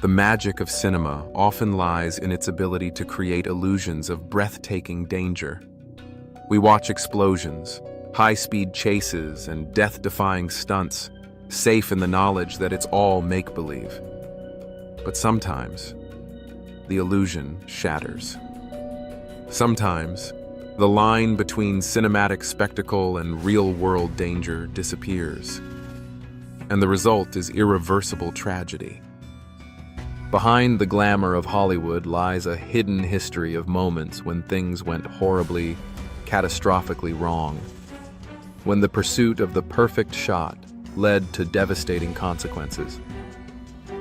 The magic of cinema often lies in its ability to create illusions of breathtaking danger. We watch explosions, high-speed chases, and death-defying stunts, safe in the knowledge that it's all make-believe. But sometimes, the illusion shatters. Sometimes, the line between cinematic spectacle and real-world danger disappears, and the result is irreversible tragedy. Behind the glamour of Hollywood lies a hidden history of moments when things went horribly, catastrophically wrong. When the pursuit of the perfect shot led to devastating consequences.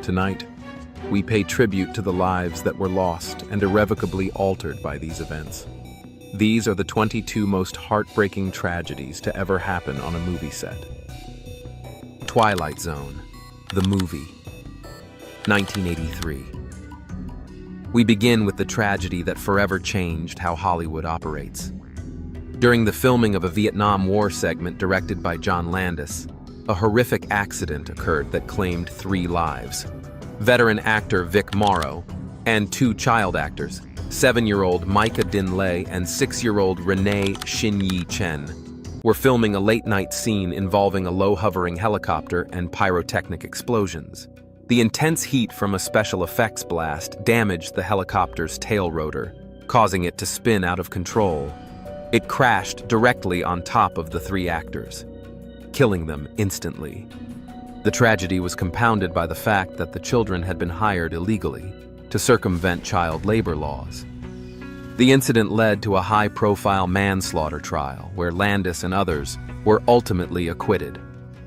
Tonight, we pay tribute to the lives that were lost and irrevocably altered by these events. These are the 22 most heartbreaking tragedies to ever happen on a movie set. Twilight Zone, the movie. 1983. We begin with the tragedy that forever changed how Hollywood operates. During the filming of a Vietnam War segment directed by John Landis, a horrific accident occurred that claimed 3 lives. Veteran actor Vic Morrow and 2 child actors, 7-year-old Micah Din Lei and 6-year-old Renee Shin-Yi Chen, were filming a late-night scene involving a low-hovering helicopter and pyrotechnic explosions. The intense heat from a special effects blast damaged the helicopter's tail rotor, causing it to spin out of control. It crashed directly on top of the 3 actors, killing them instantly. The tragedy was compounded by the fact that the children had been hired illegally to circumvent child labor laws. The incident led to a high-profile manslaughter trial where Landis and others were ultimately acquitted.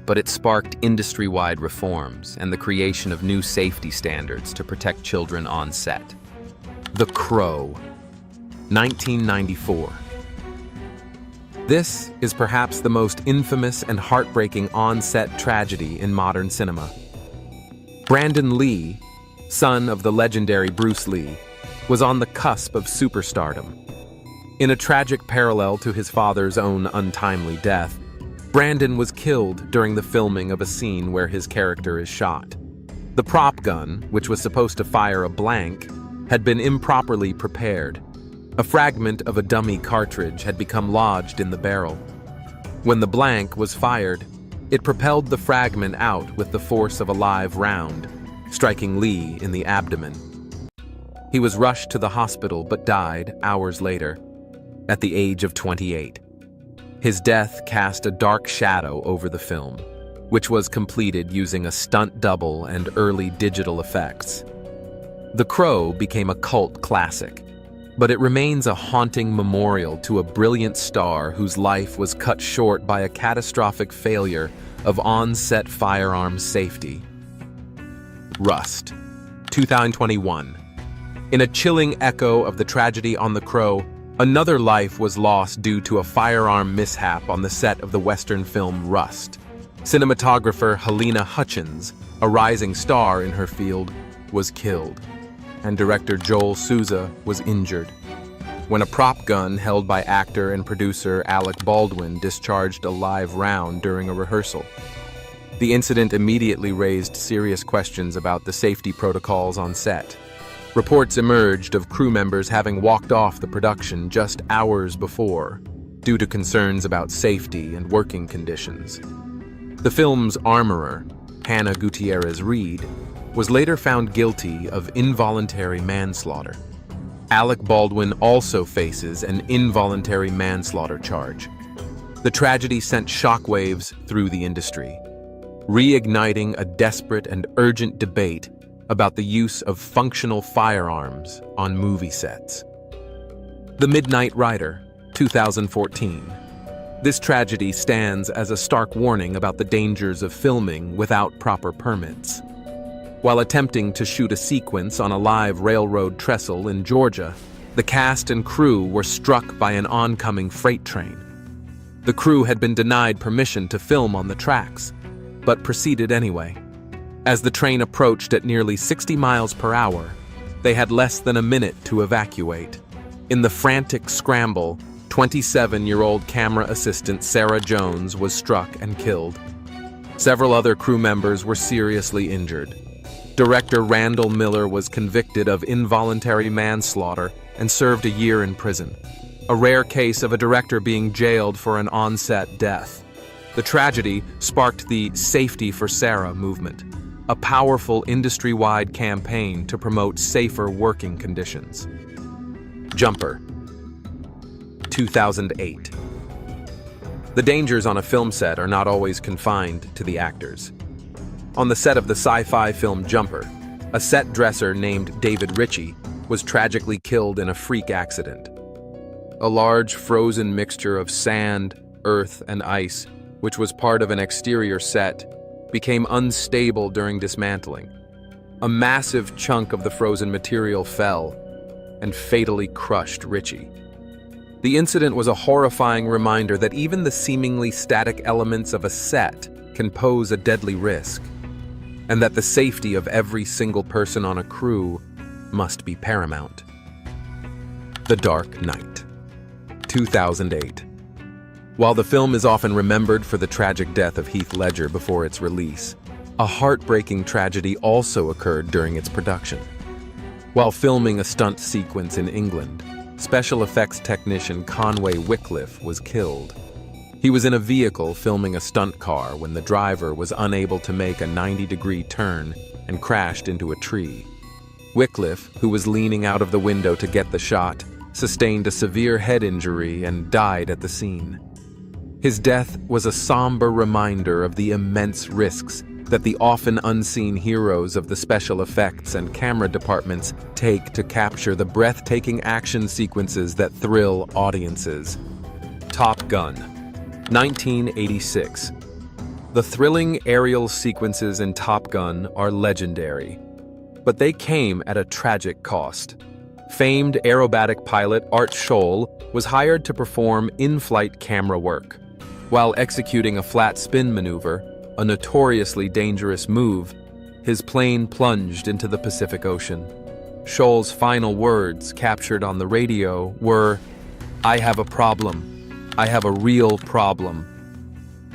But it sparked industry-wide reforms and the creation of new safety standards to protect children on set. The Crow, 1994. This is perhaps the most infamous and heartbreaking on-set tragedy in modern cinema. Brandon Lee, son of the legendary Bruce Lee, was on the cusp of superstardom. In a tragic parallel to his father's own untimely death, Brandon was killed during the filming of a scene where his character is shot. The prop gun, which was supposed to fire a blank, had been improperly prepared. A fragment of a dummy cartridge had become lodged in the barrel. When the blank was fired, it propelled the fragment out with the force of a live round, striking Lee in the abdomen. He was rushed to the hospital but died hours later, at the age of 28. His death cast a dark shadow over the film, which was completed using a stunt double and early digital effects. The Crow became a cult classic, but it remains a haunting memorial to a brilliant star whose life was cut short by a catastrophic failure of on-set firearms safety. Rust, 2021. In a chilling echo of the tragedy on The Crow, another life was lost due to a firearm mishap on the set of the Western film Rust. Cinematographer Helena Hutchins, a rising star in her field, was killed, and director Joel Souza was injured when a prop gun held by actor and producer Alec Baldwin discharged a live round during a rehearsal. The incident immediately raised serious questions about the safety protocols on set. Reports emerged of crew members having walked off the production just hours before, due to concerns about safety and working conditions. The film's armorer, Hannah Gutierrez-Reed, was later found guilty of involuntary manslaughter. Alec Baldwin also faces an involuntary manslaughter charge. The tragedy sent shockwaves through the industry, reigniting a desperate and urgent debate about the use of functional firearms on movie sets. The Midnight Rider, 2014. This tragedy stands as a stark warning about the dangers of filming without proper permits. While attempting to shoot a sequence on a live railroad trestle in Georgia, the cast and crew were struck by an oncoming freight train. The crew had been denied permission to film on the tracks, but proceeded anyway. As the train approached at nearly 60 miles per hour, they had less than a minute to evacuate. In the frantic scramble, 27-year-old camera assistant Sarah Jones was struck and killed. Several other crew members were seriously injured. Director Randall Miller was convicted of involuntary manslaughter and served a year in prison, a rare case of a director being jailed for an on-set death. The tragedy sparked the Safety for Sarah movement, a powerful industry-wide campaign to promote safer working conditions. Jumper, 2008. The dangers on a film set are not always confined to the actors. On the set of the sci-fi film Jumper, a set dresser named David Ritchie was tragically killed in a freak accident. A large frozen mixture of sand, earth, and ice, which was part of an exterior set, became unstable during dismantling. A massive chunk of the frozen material fell and fatally crushed Ritchie. The incident was a horrifying reminder that even the seemingly static elements of a set can pose a deadly risk, and that the safety of every single person on a crew must be paramount. The Dark Knight, 2008. While the film is often remembered for the tragic death of Heath Ledger before its release, a heartbreaking tragedy also occurred during its production. While filming a stunt sequence in England, special effects technician Conway Wycliffe was killed. He was in a vehicle filming a stunt car when the driver was unable to make a 90-degree turn and crashed into a tree. Wycliffe, who was leaning out of the window to get the shot, sustained a severe head injury and died at the scene. His death was a somber reminder of the immense risks that the often unseen heroes of the special effects and camera departments take to capture the breathtaking action sequences that thrill audiences. Top Gun, 1986. The thrilling aerial sequences in Top Gun are legendary, but they came at a tragic cost. Famed aerobatic pilot Art Scholl was hired to perform in-flight camera work. While executing a flat spin maneuver, a notoriously dangerous move, his plane plunged into the Pacific Ocean. Scholl's final words, captured on the radio, were, "I have a problem. I have a real problem."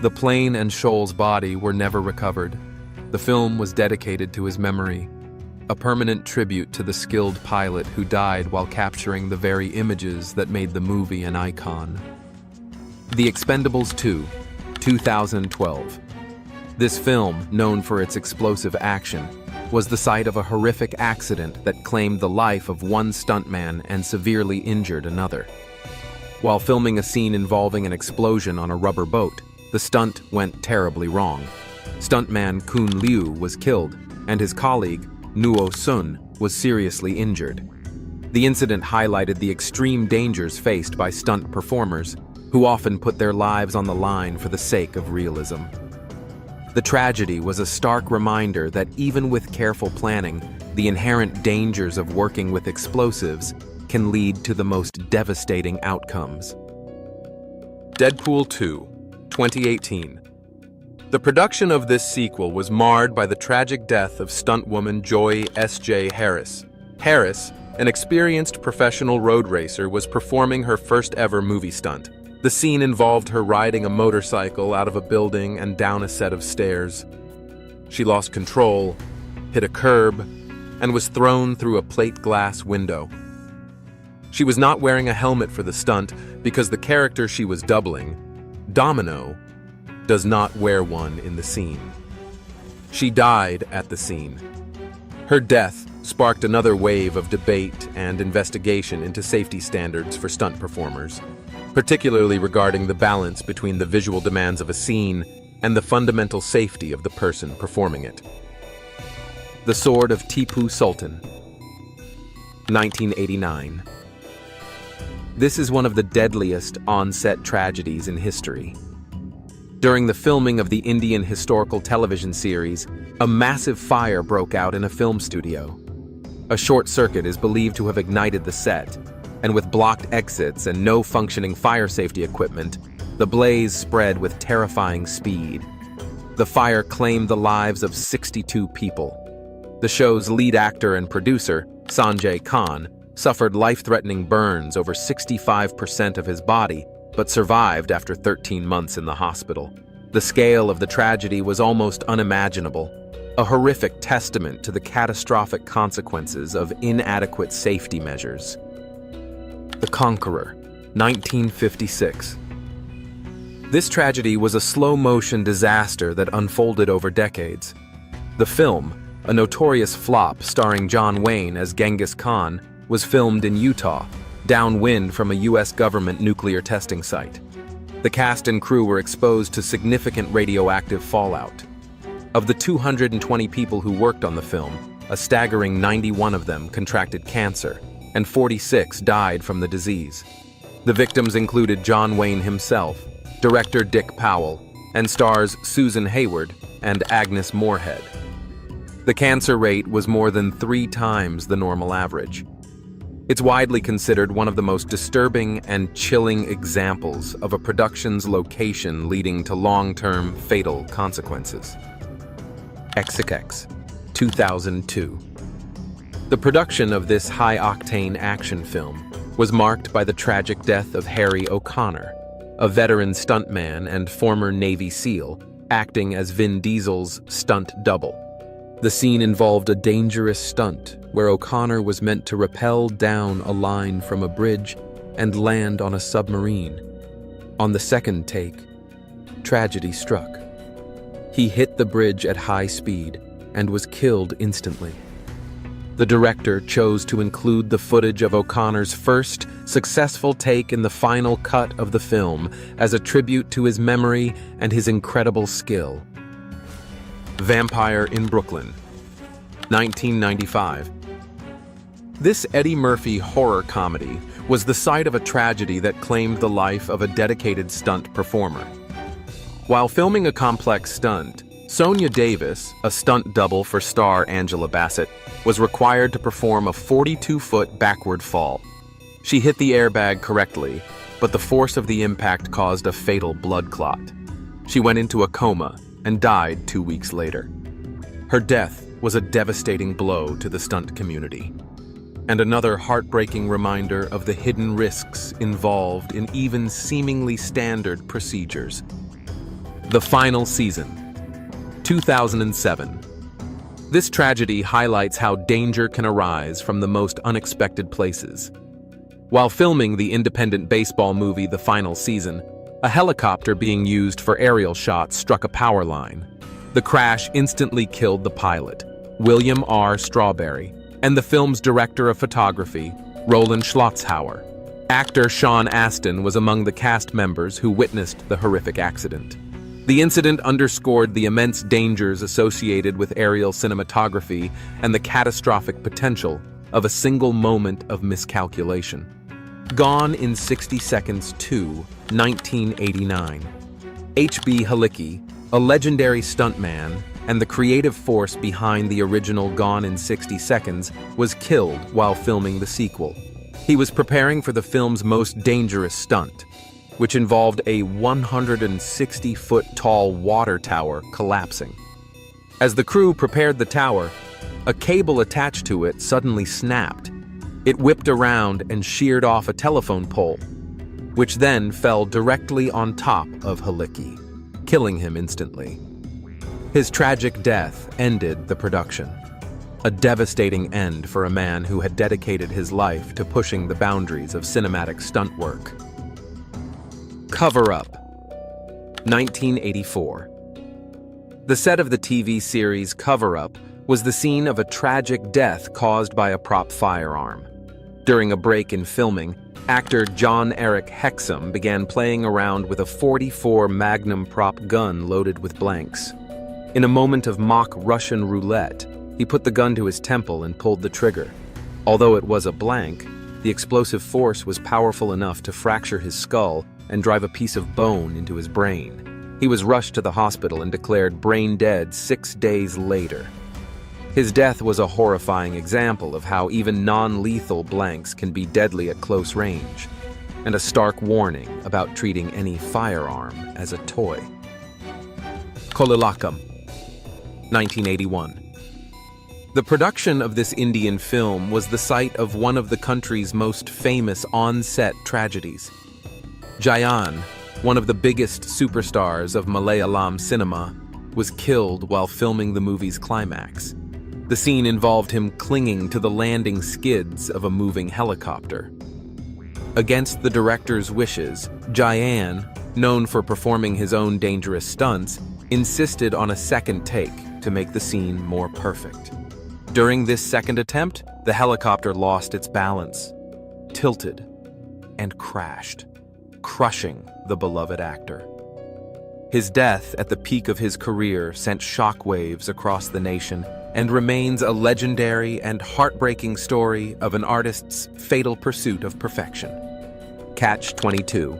The plane and Scholl's body were never recovered. The film was dedicated to his memory, a permanent tribute to the skilled pilot who died while capturing the very images that made the movie an icon. The Expendables 2, 2012. This film, known for its explosive action, was the site of a horrific accident that claimed the life of one stuntman and severely injured another. While filming a scene involving an explosion on a rubber boat, the stunt went terribly wrong. Stuntman Kun Liu was killed, and his colleague, Nuo Sun, was seriously injured. The incident highlighted the extreme dangers faced by stunt performers, who often put their lives on the line for the sake of realism. The tragedy was a stark reminder that even with careful planning, the inherent dangers of working with explosives can lead to the most devastating outcomes. Deadpool 2, 2018. The production of this sequel was marred by the tragic death of stuntwoman Joy S.J. Harris. Harris, an experienced professional road racer, was performing her first-ever movie stunt. The scene involved her riding a motorcycle out of a building and down a set of stairs. She lost control, hit a curb, and was thrown through a plate glass window. She was not wearing a helmet for the stunt because the character she was doubling, Domino, does not wear one in the scene. She died at the scene. Her death sparked another wave of debate and investigation into safety standards for stunt performers, particularly regarding the balance between the visual demands of a scene and the fundamental safety of the person performing it. The Sword of Tipu Sultan, 1989. This is one of the deadliest on-set tragedies in history. During the filming of the Indian historical television series, a massive fire broke out in a film studio. A short circuit is believed to have ignited the set, and with blocked exits and no functioning fire safety equipment, the blaze spread with terrifying speed. The fire claimed the lives of 62 people. The show's lead actor and producer, Sanjay Khan, suffered life-threatening burns over 65% of his body, but survived after 13 months in the hospital. The scale of the tragedy was almost unimaginable. a horrific testament to the catastrophic consequences of inadequate safety measures. The Conqueror, 1956. This tragedy was a slow-motion disaster that unfolded over decades. The film, a notorious flop starring John Wayne as Genghis Khan, was filmed in Utah, downwind from a U.S. government nuclear testing site. The cast and crew were exposed to significant radioactive fallout. Of the 220 people who worked on the film, a staggering 91 of them contracted cancer, and 46 died from the disease. The victims included John Wayne himself, director Dick Powell, and stars Susan Hayward and Agnes Moorehead. The cancer rate was more than 3 times the normal average. It's widely considered one of the most disturbing and chilling examples of a production's location leading to long-term fatal consequences. XXX, 2002. The production of this high-octane action film was marked by the tragic death of Harry O'Connor, a veteran stuntman and former Navy SEAL, acting as Vin Diesel's stunt double. The scene involved a dangerous stunt where O'Connor was meant to rappel down a line from a bridge and land on a submarine. On the second take, tragedy struck. He hit the bridge at high speed and was killed instantly. The director chose to include the footage of O'Connor's first successful take in the final cut of the film as a tribute to his memory and his incredible skill. Vampire in Brooklyn, 1995. This Eddie Murphy horror comedy was the site of a tragedy that claimed the life of a dedicated stunt performer. While filming a complex stunt, Sonia Davis, a stunt double for star Angela Bassett, was required to perform a 42-foot backward fall. She hit the airbag correctly, but the force of the impact caused a fatal blood clot. She went into a coma and died 2 weeks later. Her death was a devastating blow to the stunt community, and another heartbreaking reminder of the hidden risks involved in even seemingly standard procedures. The Final Season, 2007. This tragedy highlights how danger can arise from the most unexpected places. While filming the independent baseball movie The Final Season, a helicopter being used for aerial shots struck a power line. The crash instantly killed the pilot, William R. Strawberry, and the film's director of photography, Roland Schlotzhauer. Actor Sean Astin was among the cast members who witnessed the horrific accident. The incident underscored the immense dangers associated with aerial cinematography and the catastrophic potential of a single moment of miscalculation. Gone in 60 Seconds 2, 1989. H.B. Halicki, a legendary stuntman and the creative force behind the original Gone in 60 Seconds, was killed while filming the sequel. He was preparing for the film's most dangerous stunt, which involved a 160-foot-tall water tower collapsing. As the crew prepared the tower, a cable attached to it suddenly snapped. It whipped around and sheared off a telephone pole, which then fell directly on top of Halicki, killing him instantly. His tragic death ended the production, a devastating end for a man who had dedicated his life to pushing the boundaries of cinematic stunt work. Cover Up, 1984. The set of the TV series Cover Up was the scene of a tragic death caused by a prop firearm. During a break in filming, actor John Eric Hexum began playing around with a .44 Magnum prop gun loaded with blanks. In a moment of mock Russian roulette, he put the gun to his temple and pulled the trigger. Although it was a blank, the explosive force was powerful enough to fracture his skull and drive a piece of bone into his brain. He was rushed to the hospital and declared brain dead 6 days later. His death was a horrifying example of how even non-lethal blanks can be deadly at close range, and a stark warning about treating any firearm as a toy. Kolilakam, 1981. The production of this Indian film was the site of one of the country's most famous on-set tragedies. Jayan, one of the biggest superstars of Malayalam cinema, was killed while filming the movie's climax. The scene involved him clinging to the landing skids of a moving helicopter. Against the director's wishes, Jayan, known for performing his own dangerous stunts, insisted on a second take to make the scene more perfect. During this second attempt, the helicopter lost its balance, tilted, and crashed, crushing the beloved actor. His death at the peak of his career sent shockwaves across the nation and remains a legendary and heartbreaking story of an artist's fatal pursuit of perfection. Catch-22,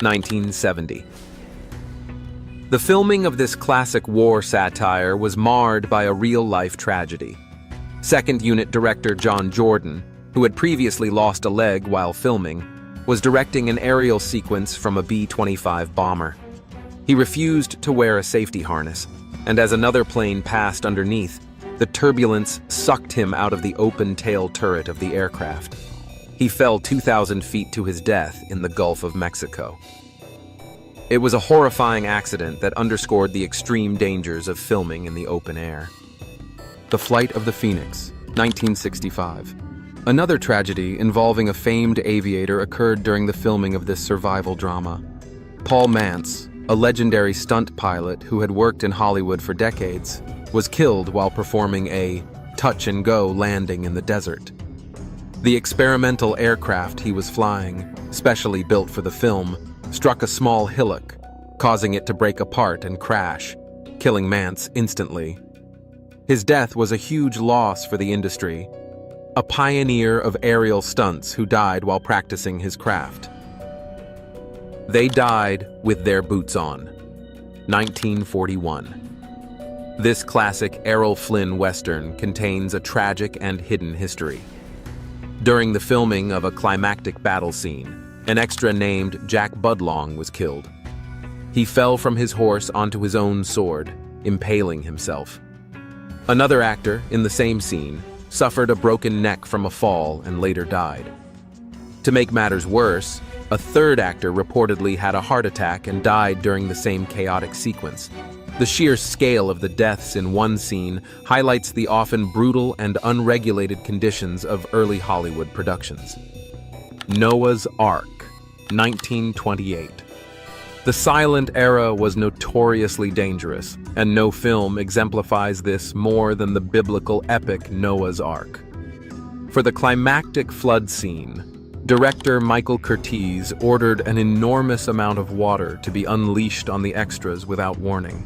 1970. The filming of this classic war satire was marred by a real-life tragedy. Second unit director John Jordan, who had previously lost a leg while filming, was directing an aerial sequence from a B-25 bomber. He refused to wear a safety harness, and as another plane passed underneath, the turbulence sucked him out of the open tail turret of the aircraft. He fell 2,000 feet to his death in the Gulf of Mexico. It was a horrifying accident that underscored the extreme dangers of filming in the open air. The Flight of the Phoenix, 1965. Another tragedy involving a famed aviator occurred during the filming of this survival drama. Paul Mantz, a legendary stunt pilot who had worked in Hollywood for decades, was killed while performing a touch-and-go landing in the desert. The experimental aircraft he was flying, specially built for the film, struck a small hillock, causing it to break apart and crash, killing Mantz instantly. His death was a huge loss for the industry, a pioneer of aerial stunts who died while practicing his craft. They died with their boots on. 1941. This classic Errol Flynn Western contains a tragic and hidden history. During the filming of a climactic battle scene, an extra named Jack Budlong was killed. He fell from his horse onto his own sword, impaling himself. Another actor in the same scene suffered a broken neck from a fall and later died. To make matters worse, a third actor reportedly had a heart attack and died during the same chaotic sequence. The sheer scale of the deaths in one scene highlights the often brutal and unregulated conditions of early Hollywood productions. Noah's Ark, 1928. The silent era was notoriously dangerous, and no film exemplifies this more than the biblical epic Noah's Ark. For the climactic flood scene, director Michael Curtiz ordered an enormous amount of water to be unleashed on the extras without warning.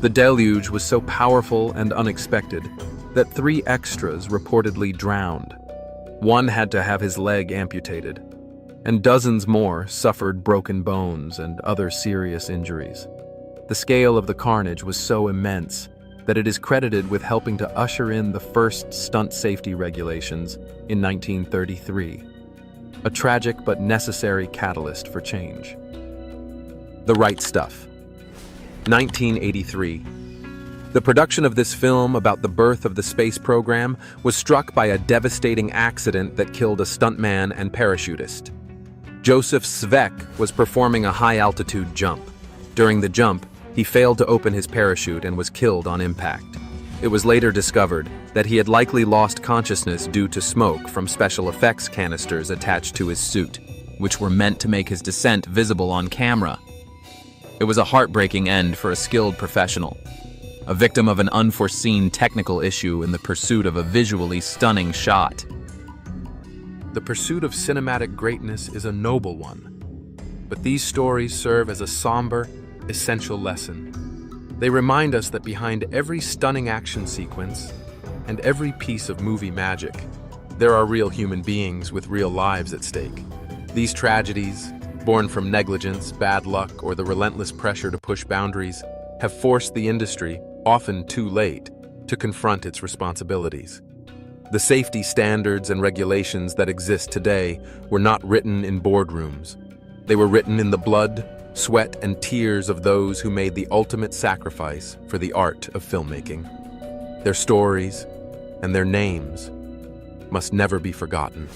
The deluge was so powerful and unexpected that 3 extras reportedly drowned. One had to have his leg amputated, and dozens more suffered broken bones and other serious injuries. The scale of the carnage was so immense that it is credited with helping to usher in the first stunt safety regulations in 1933, a tragic but necessary catalyst for change. The Right Stuff, 1983. The production of this film about the birth of the space program was struck by a devastating accident that killed a stuntman and parachutist. Joseph Svek was performing a high-altitude jump. During the jump, he failed to open his parachute and was killed on impact. It was later discovered that he had likely lost consciousness due to smoke from special effects canisters attached to his suit, which were meant to make his descent visible on camera. It was a heartbreaking end for a skilled professional, a victim of an unforeseen technical issue in the pursuit of a visually stunning shot. The pursuit of cinematic greatness is a noble one, but these stories serve as a somber, essential lesson. They remind us that behind every stunning action sequence and every piece of movie magic, there are real human beings with real lives at stake. These tragedies, born from negligence, bad luck, or the relentless pressure to push boundaries, have forced the industry, often too late, to confront its responsibilities. The safety standards and regulations that exist today were not written in boardrooms. They were written in the blood, sweat, and tears of those who made the ultimate sacrifice for the art of filmmaking. Their stories and their names must never be forgotten.